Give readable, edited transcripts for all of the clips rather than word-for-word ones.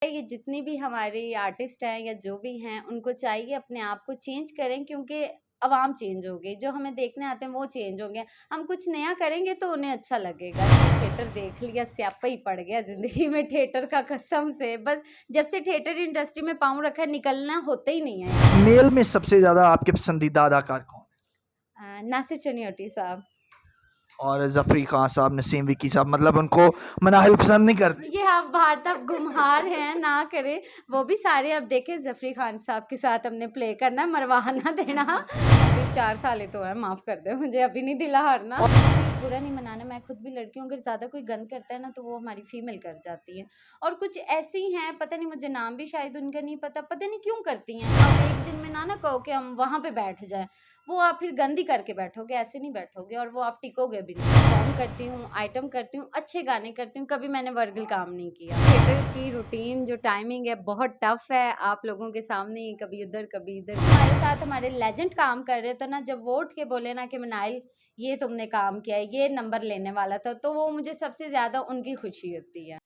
ये जितनी भी हमारी आर्टिस्ट हैं या जो भी हैं उनको चाहिए अपने आप को चेंज करें, क्योंकि आवाम चेंज हो गई, जो हमें देखने आते हैं वो चेंज हो गए। हम कुछ नया करेंगे तो उन्हें अच्छा लगेगा। थिएटर देख लिया स्यापा ही पड़ गया ज़िंदगी में थिएटर का, कसम से। बस जब से थिएटर इंडस्ट्री में पाँव रखा है निकलना होता ही नहीं है। मेल में सबसे ज्यादा आपके पसंदीदा अदाकार कौन है? नासिर चनियोटी साहब और जफरी खान साहब, नसीम विकी साहब, मतलब उनको मनाहिल पसंद नहीं करते? ये आप बाहर तक गुमहार हैं ना करें, वो भी सारे अब देखे जफरी खान साहब के साथ हमने प्ले करना, मरवाना देना। अभी 4 साल ही तो है, माफ कर दे मुझे, अभी नहीं दिला हारना। बुरा नहीं मनाना, मैं खुद भी लड़की हूँ, अगर ज़्यादा कोई गंद करता है ना तो वो हमारी फीमेल कर जाती है। और कुछ ऐसी हैं, पता नहीं, मुझे नाम भी शायद उनका नहीं पता नहीं क्यों करती हैं। आप एक दिन में ना कहो कि हम वहाँ पे बैठ जाएं, वो आप फिर गंदी करके बैठोगे, ऐसे नहीं बैठोगे, और वो आप टिकोगे भी नहीं। परफॉर्म करती हूँ, आइटम करती हूँ, अच्छे गाने करती हूँ, कभी मैंने वर्गल काम नहीं किया। थिएटर की रूटीन जो टाइमिंग है बहुत टफ है, आप लोगों के सामने ही कभी उधर कभी इधर। हमारे साथ हमारे लेजेंड काम कर रहे, तो ना जब वो उठ के बोले ना कि मनाइल ये तुमने काम किया है, ये नंबर लेने वाला था, तो वो मुझे सबसे ज्यादा उनकी खुशी होती है।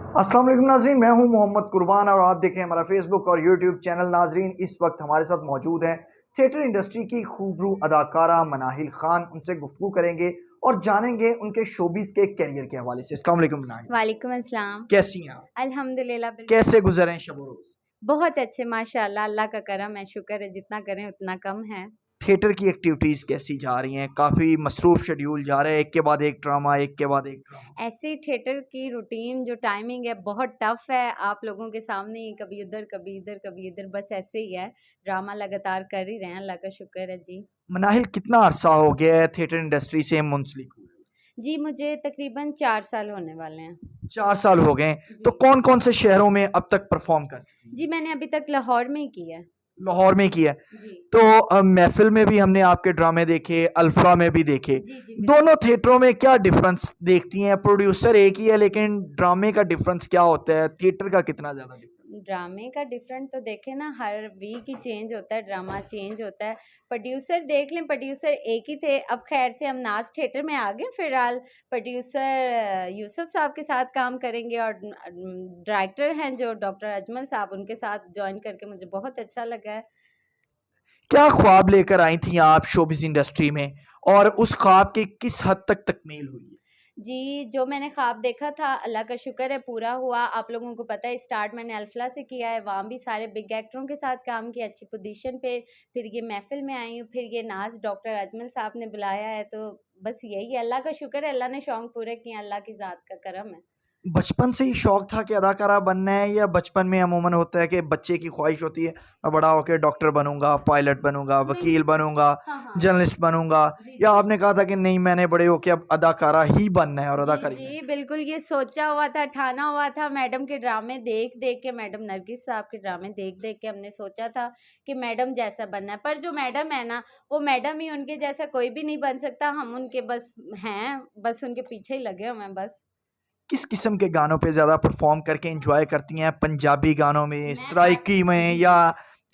अस्सलाम वालेकुम नाजरीन, मैं हूं मोहम्मद कुर्बान और आप देखें हमारा फेसबुक और यूट्यूब चैनल। नाजरीन, इस वक्त हमारे साथ मौजूद हैं थिएटर इंडस्ट्री की खूबरू अदाकारा मनाहिल खान। उनसे गुफ्तगू करेंगे और जानेंगे उनके शोबिस के करियर के हवाले से। अस्सलाम वालेकुम मनाहिल। वालेकुम अस्सलाम। कैसी हैं आप? अल्हम्दुलिल्लाह। कैसे गुजर हैं शब रोज? बहुत अच्छे, माशाल्लाह, अल्लाह का करम है, शुक्र है, जितना करें उतना कम है। थिएटर की एक्टिविटीज कैसी जा रही हैं? काफी मसरूफ शेड्यूल जा रहा है, एक के बाद एक ड्रामा, एक के बाद एक ड्रामा। ऐसे थिएटर की रूटीन जो टाइमिंग है बहुत टफ है, आप लोगों के सामने ही कभी उधर कभी इधर कभी इधर, बस ऐसे ही है। ड्रामा लगातार कर ही रहे हैं, अल्लाह का शुक्र है जी। मनाहिल, कितना अरसा हो गया है थिएटर इंडस्ट्री से मुंसलिक हुए? जी मुझे तकरीबन 4 साल होने वाले हैं। 4 साल हो गए। तो जी। कौन कौन से शहरों में अब तक परफॉर्म कर चुकी हैं? जी मैंने अभी तक लाहौर में ही किया है। लाहौर में किया है। जी तो महफिल में भी हमने आपके ड्रामे देखे, अल्फा में भी देखे। जी जी दोनों थिएटरों में क्या डिफरेंस देखती हैं? प्रोड्यूसर एक ही है, लेकिन ड्रामे का डिफरेंस क्या होता है? थिएटर का कितना ज्यादा डिफरेंस? ड्रामे का डिफरेंट तो देखे ना, हर वीक ही चेंज होता है, ड्रामा चेंज होता है। प्रोड्यूसर देख लें, प्रोड्यूसर एक ही थे, अब खैर से हम नाज थिएटर में आ गए। फिलहाल प्रोड्यूसर यूसुफ साहब के साथ काम करेंगे, और डायरेक्टर हैं जो डॉक्टर अजमल साहब, उनके साथ ज्वाइन करके मुझे बहुत अच्छा लगा है। क्या ख्वाब लेकर आई थी आप शोबिस इंडस्ट्री में, और उस ख्वाब की किस हद तक तकमील हुई है? जी, जो मैंने ख्वाब देखा था अल्लाह का शुक्र है पूरा हुआ। आप लोगों को पता है स्टार्ट मैंने अल्फला से किया है, वहाँ भी सारे बिग एक्टरों के साथ काम किया, अच्छी पोजीशन पे। फिर ये महफ़िल में आई हूँ, फिर ये नाज़ डॉक्टर अजमल साहब ने बुलाया है, तो बस यही है, अल्लाह का शुक्र है, अल्लाह ने शौक़ पूरे किए हैं, अल्लाह की ज़ात का करम है। बचपन से ही शौक था कि अदाकारा बनना है, या बचपन में अमूमन होता है कि बच्चे की ख्वाहिश होती है मैं बड़ा होकर डॉक्टर बनूंगा, पायलट बनूंगा, नहीं। वकील बनूंगा, हाँ, हाँ। जर्नलिस्ट बनूंगा, जी, या जी। आपने कहा था कि नहीं मैंने बड़े होकर अब अदाकारा ही बनना है और जी, अदाकारी जी, करनी बिल्कुल ये सोचा हुआ था, ठाना हुआ था। मैडम के ड्रामे देख-देख के, मैडम नरगिस साहब के ड्रामे देख-देख के हमने सोचा था कि मैडम जैसा बनना है। पर जो मैडम है ना, वो मैडम ही, उनके जैसा कोई भी नहीं बन सकता। हम उनके बस हैं, बस उनके पीछे ही लगे हुए हैं बस। किस किस्म के गानों पे ज़्यादा परफॉर्म करके एंजॉय करती हैं? पंजाबी गानों में, मैं सराइकी में, या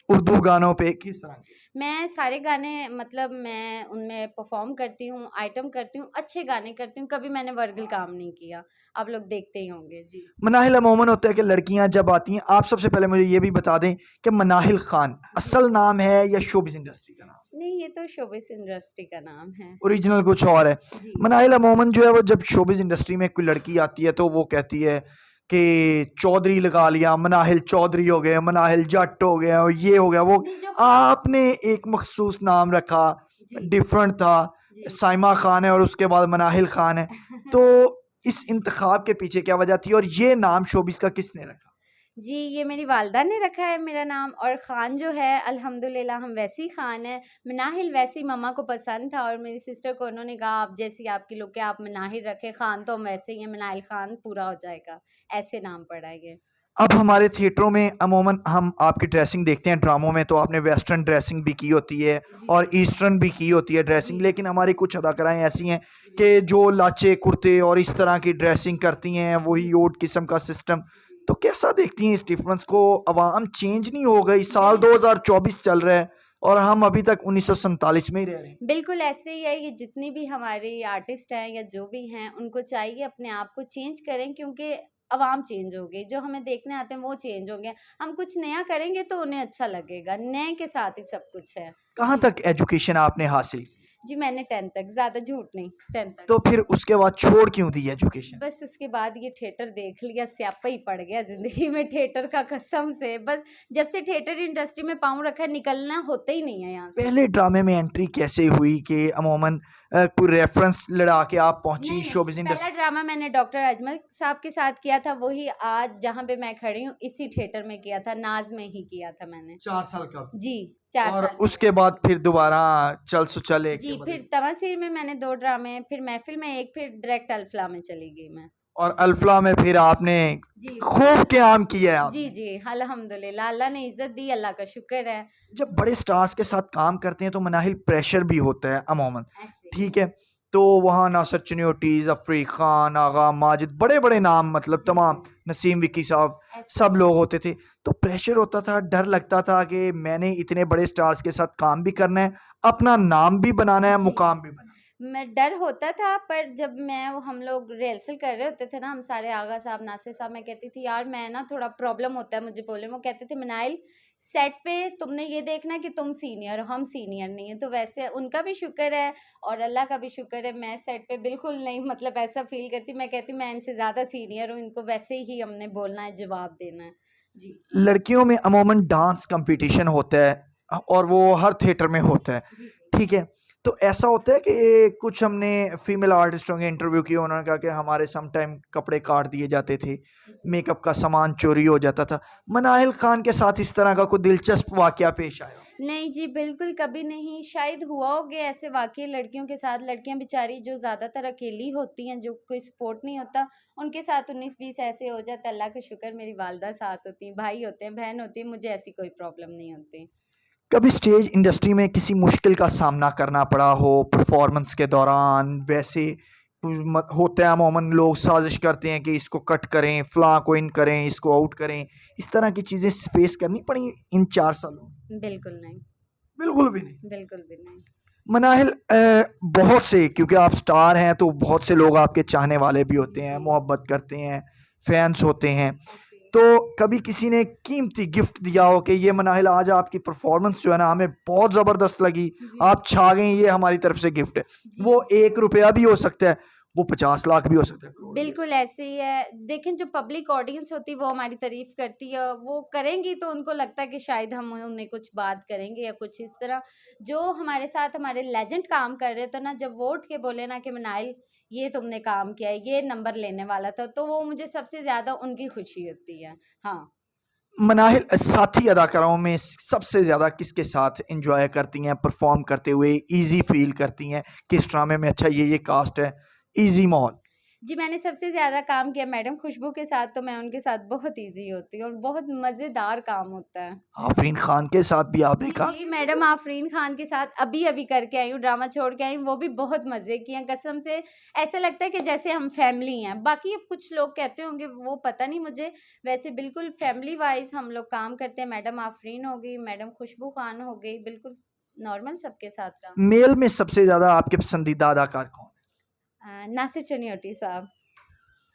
उर्दू गानों पे, किस तरह के? मैं सारे गाने, मतलब मैं उनमें परफॉर्म करती हूँ, आइटम करती हूँ, अच्छे गाने करती हूँ, कभी मैंने वर्गल काम नहीं किया। आप लोग देखते ही होंगे। जी। मनाहिल, अमूमन होता है कि लड़कियां जब आती हैं, आप सबसे पहले मुझे ये भी बता दें कि मनाहिल खान असल नाम है या शोबिस इंडस्ट्री का नाम? नहीं, ये तो शोबिस इंडस्ट्री का नाम है। ओरिजिनल कुछ और है। जी। मनाहिल, अमूमन जो है वो जब शोबिस इंडस्ट्री में कोई लड़की आती है तो वो कहती है कि चौधरी लगा लिया, मनाहिल चौधरी हो गए, मनाहिल जट हो गया, और ये हो गया वो। नहीं, जो आपने एक मखसूस नाम रखा, जी, डिफरेंट था। जी। साइमा खान है और उसके बाद मनाहिल खान है। तो इस इंतखाब के पीछे क्या वजह थी, और ये नाम शोबिस का किसने रखा? जी, ये मेरी वालदा ने रखा है मेरा नाम, और ख़ान जो है अल्हम्दुलिल्लाह हम वैसी ख़ान हैं। मनाहिल वैसी मम्मा को पसंद था, और मेरी सिस्टर को उन्होंने कहा आप जैसी आपकी लुक है, आप मनाहिल रखें, ख़ान तो हम वैसे ही हैं, मनाहिल ख़ान पूरा हो जाएगा। ऐसे नाम पड़ा है ये। अब हमारे थिएटरों में अमूमन हम आपकी ड्रेसिंग देखते हैं, ड्रामों में तो आपने वेस्टर्न ड्रेसिंग भी की होती है जी, और जी। ईस्टर्न भी की होती है ड्रेसिंग, जी, लेकिन हमारी कुछ अदाकाराएं ऐसी हैं जी, कि जो लाचे कुर्ते और इस तरह की ड्रेसिंग करती हैं, वही जी, ओट किस्म का सिस्टम। जी। तो कैसा देखती हैं इस डिफरेंस को? अवाम चेंज नहीं हो गई? साल बिल्कुल। 2024 चल रहा है और हम अभी तक 1947 में ही रह रहे हैं। बिल्कुल ऐसे ही है, ये जितनी भी हमारी आर्टिस्ट हैं या जो भी हैं उनको चाहिए अपने आप को चेंज करें, क्योंकि अवाम चेंज हो गई, जो हमें देखने आते हैं वो चेंज हो गए। हम कुछ नया करेंगे तो उन्हें अच्छा लगेगा, नए के साथ ही सब कुछ है। कहाँ जी। तक एजुकेशन आपने हासिल की? जी मैंने 10th तक, ज़्यादा झूठ नहीं, 10th तक। तो फिर उसके बाद छोड़ क्यों दी एजुकेशन? बस उसके बाद ये थिएटर देख लिया, स्यापा ही पड़ गया ज़िंदगी में थिएटर का, कसम से। बस जब से थिएटर इंडस्ट्री में पाँव रखा है, निकलना होता ही नहीं है यहाँ से। पहले ड्रामे में एंट्री कैसे हुई कि अमूमन कोई रेफरेंस लड़ा के आप पहुंची नहीं, शोबिज़ पहला इंडस्ट्री? ड्रामा मैंने डॉक्टर अजमल साहब के साथ किया था, वही आज जहाँ पे मैं खड़ी हूँ इसी थिएटर में किया था, नाज में ही किया था मैंने। 4 साल का। जी, 4 और साल उसके बाद फिर दोबारा चल सो चल एक जी, के बाद फिर एक। तवासीर में मैंने 2 ड्रामे, फिर महफ़िल में 1, फिर डायरेक्ट अल्फ़ला में चली गई मैं। और अल्फला में फिर आपने जी। खूब क़याम किया है आपने। जी, जी, अल्हम्दुलिल्लाह, अल्लाह ने इज़्ज़त दी, अल्लाह का शुक्र है। जब बड़े स्टार्स के साथ काम करते हैं तो मनाहिल प्रेशर भी होता है अमूमन, ऐसे। ठीक है? तो वहाँ नासिर चनियोटी, ज़फ़री खान, आगा माजिद, बड़े-बड़े नाम मतलब तमाम, नसीम विक्की साहब, ऐसे। सब लोग होते थे। तो प्रेशर होता था, डर लगता था कि मैंने इतने बड़े स्टार्स के साथ काम भी करना है, अपना नाम भी बनाना है, जी। मुकाम भी बनाना है। मैं डर होता था, पर जब हम लोग रिहर्सल कर रहे होते थे ना, हम सारे आगा साहब, नासिर साहब, मैं कहती थी यार मैं ना थोड़ा प्रॉब्लम होता है मुझे बोलने में। वो कहते थे मनाइल सेट पे तुमने ये देखना है कि तुम सीनियर हो, हम सीनियर नहीं है। तो वैसे उनका भी शुक्र है और अल्लाह का भी शुक्र है, मैं सेट पे बिल्कुल नहीं मतलब ऐसा फील करती। मैं कहती मैं इनसे ज़्यादा सीनियर हूँ, इनको वैसे ही हमने बोलना है, जवाब देना है। जी। लड़कियों में अमूमन डांस कंपटीशन होता है और वो हर थिएटर में होता है, जी, जी। ठीक है? तो ऐसा होता है कि कुछ हमने फीमेल आर्टिस्टों के इंटरव्यू किए, उन्होंने कहा कि हमारे सम टाइम कपड़े काट दिए जाते थे, मेकअप का सामान चोरी हो जाता था। मनाहिल खान के साथ इस तरह का कोई दिलचस्प वाक़या पेश आया? नहीं जी, बिल्कुल कभी नहीं। शायद हुआ होगे ऐसे वाक़ये लड़कियों के साथ। लड़कियाँ बेचारी जो ज़्यादातर अकेली होती हैं, जो कोई सपोर्ट नहीं होता, उनके साथ 19-20 ऐसे हो जाता है। अल्लाह का शुक्र मेरी वालिदा साथ होती हैं, भाई होते हैं, बहन होती है, मुझे ऐसी कोई प्रॉब्लम नहीं होती। कभी स्टेज इंडस्ट्री में किसी मुश्किल का सामना करना पड़ा हो परफॉर्मेंस के दौरान? वैसे होता है अमूमन लोग साजिश करते हैं कि इसको कट करें, फ़लाँ को इन करें, इसको आउट करें, इस तरह की चीज़ें फेस करनी पड़ी इन 4 सालों में? बिल्कुल नहीं, बिल्कुल भी नहीं। बिल्कुल भी नहीं। मनाहिल बहुत से, क्योंकि आप स्टार हैं तो बहुत से लोग आपके चाहने वाले भी होते हैं, मोहब्बत करते हैं, फैंस होते हैं। तो कभी किसी ने कीमती गिफ्ट दिया हो कि ये मनाहिल आज आपकी परफॉर्मेंस जो है ना हमें बहुत ज़बरदस्त लगी, आप छा गई, ये हमारी तरफ से गिफ्ट है? वो 1 रुपया भी हो सकता है, वो 50 लाख भी हो सकता है, करोड़ भी हो बिल्कुल ऐसे ही है। देखें जो पब्लिक ऑडियंस होती है वो हमारी तारीफ़ करती है, वो करेंगी तो उनको लगता है कि शायद हम उन्हें कुछ बात करेंगे या कुछ इस तरह। जो हमारे साथ हमारे लेजेंड काम कर रहे थे ना, जब वो उठ के बोले ना कि मनाइल ये तुमने काम किया है, ये नंबर लेने वाला था, तो वो मुझे सबसे ज़्यादा उनकी खुशी होती है। हाँ। मनाहिल साथी अदाकाराओं में सबसे ज़्यादा किसके साथ एंजॉय करती हैं परफॉर्म करते हुए, इजी फील करती हैं किस ड्रामे में? अच्छा ये कास्ट है, इजी माहौल। जी, मैंने सबसे ज़्यादा काम किया मैडम खुशबू के साथ, तो मैं उनके साथ बहुत ईज़ी होती हूँ और बहुत मज़ेदार काम होता है। आफरीन खान के साथ भी आपने जी, कहा? जी, मैडम आफरीन खान के साथ अभी-अभी करके आई हूँ, ड्रामा छोड़ के आई हूँ, वो भी बहुत मज़े किए हैं, कसम से ऐसा लगता है कि जैसे हम फैमिली हैं। बाकी अब कुछ लोग कहते होंगे वो पता नहीं मुझे, वैसे बिल्कुल फैमिली वाइज़ हम लोग काम करते हैं। मैडम आफरीन हो गई, मैडम खुशबू खान हो गई, बिल्कुल नॉर्मल सबके साथ काम। मेल में सबसे ज़्यादा आपके पसंदीदा अदाकार कौन? नासिर चनियोटी साहब।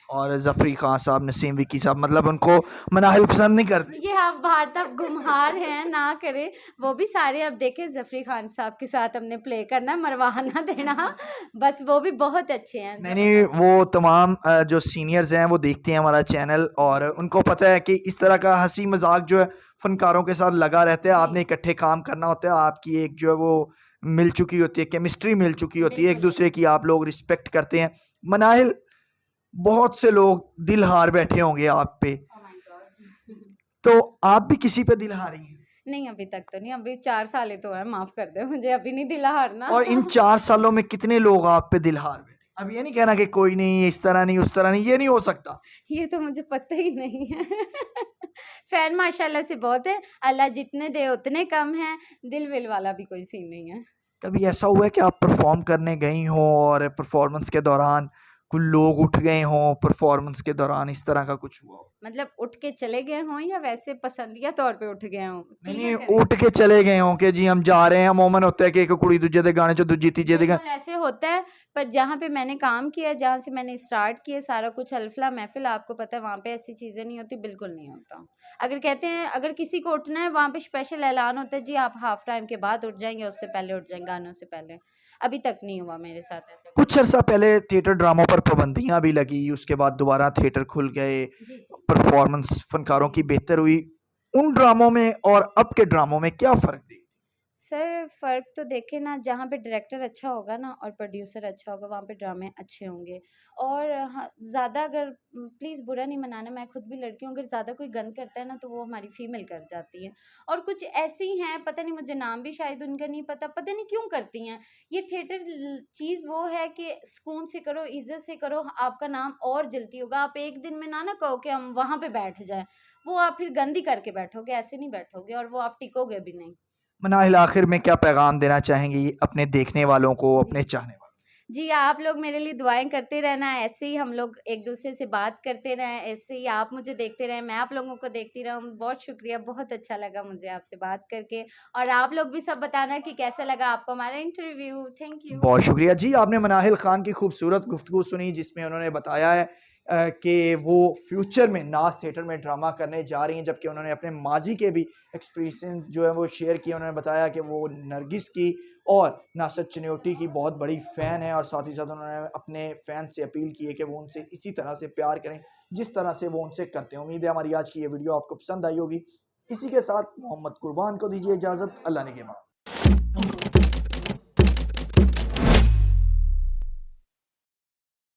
और ज़फ़री खान साहब, नसीम विक्की साहब, मतलब उनको मनाहिल पसंद नहीं करते? ये आप बाहर तक गुमहार हैं, ना करें। वो भी सारे अब देखें ज़फ़री खान साहब के साथ हमने प्ले करना, मरवाना देना, बस वो भी बहुत अच्छे हैं। नहीं, वो तमाम जो सीनियर्स हैं वो देखते हैं हमारा चैनल और उनको पता है कि इस तरह का हँसी मज़ाक जो है फ़नकारों के साथ लगा रहता है। आपने इकट्ठे काम करना होता है, आपकी एक जो है वो मिल चुकी होती है, केमिस्ट्री मिल चुकी होती है, एक बिल्कुल। दूसरे की आप लोग रिस्पेक्ट करते हैं। मनाहिल बहुत से लोग दिल हार बैठे होंगे आप पे, ओह माय गॉड! तो आप भी किसी पे दिल हारी हैं? नहीं, अभी तक तो नहीं, अभी 4 साल ही तो है, माफ़ कर दें मुझे, अभी नहीं दिला हारना। और इन 4 सालों में कितने लोग आप पे दिल हार बैठे? अब ये नहीं कहना कि कोई नहीं, इस तरह नहीं, उस तरह नहीं, ये नहीं हो सकता। ये तो मुझे पता ही नहीं है। फ़ैन माशाल्लाह से बहुत है, अल्लाह जितने दे उतने कम हैं, दिल विल वाला भी कोई सीन नहीं है। कभी ऐसा हुआ है कि आप परफॉर्म करने गई हों और परफॉर्मेंस के दौरान कुछ लोग उठ गए हों परफॉर्मेंस के दौरान, इस तरह का कुछ हुआ हो? मतलब उठ के चले गए हों या वैसे पसंदीदा तौर पे उठ गए हों? नहीं क्लियर करें। उठ के चले गए हों कि जी हम जा रहे हैं, मोमन होता है कि एक कुड़ी दूजे दे गाने चो दूजी तीजे दे गाने। बिल्कुल ऐसे होता है, पर जहाँ पे मैंने काम किया, जहाँ से मैंने स्टार्ट किया सारा कुछ हलफला महफिल, आपको पता है वहाँ पे ऐसी चीज़ें नहीं होती, बिल्कुल नहीं होता। अगर कहते हैं अगर किसी को उठना है वहाँ पे स्पेशल ऐलान होता है, जी आप हाफ टाइम के बाद उठ जाएंगे, उससे पहले उठ जाएंगे, गानों से पहले। अभी तक नहीं हुआ मेरे साथ ऐसा कुछ। कुछ अरसा पहले थिएटर ड्रामों पर पाबंदियां भी लगी, उसके बाद दोबारा थिएटर खुल गए, जी जी परफॉर्मेंस फनकारों की बेहतर हुई। उन ड्रामों में और अब के ड्रामों में क्या फ़र्क देखते हैं? सर फ़र्क तो देखें ना, जहाँ पे डायरेक्टर अच्छा होगा ना और प्रोड्यूसर अच्छा होगा वहाँ पे ड्रामे अच्छे होंगे। और हाँ, ज़्यादा अगर प्लीज़ बुरा नहीं मनाना, मैं खुद भी लड़की हूँ, अगर ज़्यादा कोई गंद करता है ना तो वो हमारी फ़ीमेल कर जाती है। और कुछ ऐसी हैं, पता नहीं, मुझे नाम भी शायद उनका नहीं पता, पता नहीं क्यों करती हैं। ये थिएटर चीज़ वो है कि सुकून से करो, इज़्ज़त से करो, आपका नाम और जल्दी होगा। आप एक दिन में ना कहो कि हम वहाँ पे बैठ जाएँ, वो आप फिर गंद ही करके बैठोगे, ऐसे नहीं बैठोगे और वो आप टिकोगे भी नहीं। मनाहिल आखिर में क्या पैगाम देना चाहेंगी अपने देखने वालों को, अपने चाहने वालों जी, आप लोग मेरे लिए दुआएँ करते रहना, ऐसे ही हम लोग एक-दूसरे से बात करते रहें, ऐसे ही आप मुझे देखते रहें, मैं आप लोगों को देखती रहूँ। बहुत शुक्रिया, बहुत अच्छा लगा मुझे आपसे बात करके, और आप लोग भी सब बताना कि कैसा लगा आपको हमारा इंटरव्यू। थैंक को? यू। बहुत शुक्रिया जी, आपने मनाहिल खान की खूबसूरत गुफ्तगू सुनी जिसमें उन्होंने बताया है कि वो फ्यूचर में नाज थिएटर में ड्रामा करने जा रही हैं, जबकि उन्होंने अपने माजी के भी एक्सपीरियंस जो है वो शेयर किए। उन्होंने बताया कि वो नरगिस की और नासर चनियोटी की बहुत बड़ी फ़ैन है, और साथ ही साथ उन्होंने अपने फ़ैन से अपील की है कि वो उनसे इसी तरह से प्यार करें जिस तरह से वो उनसे करते हैं। उम्मीद है हमारी आज की ये वीडियो आपको पसंद आई होगी। इसी के साथ मोहम्मद कुर्बान को दीजिए इजाज़त। अल्लाह ने के बाद।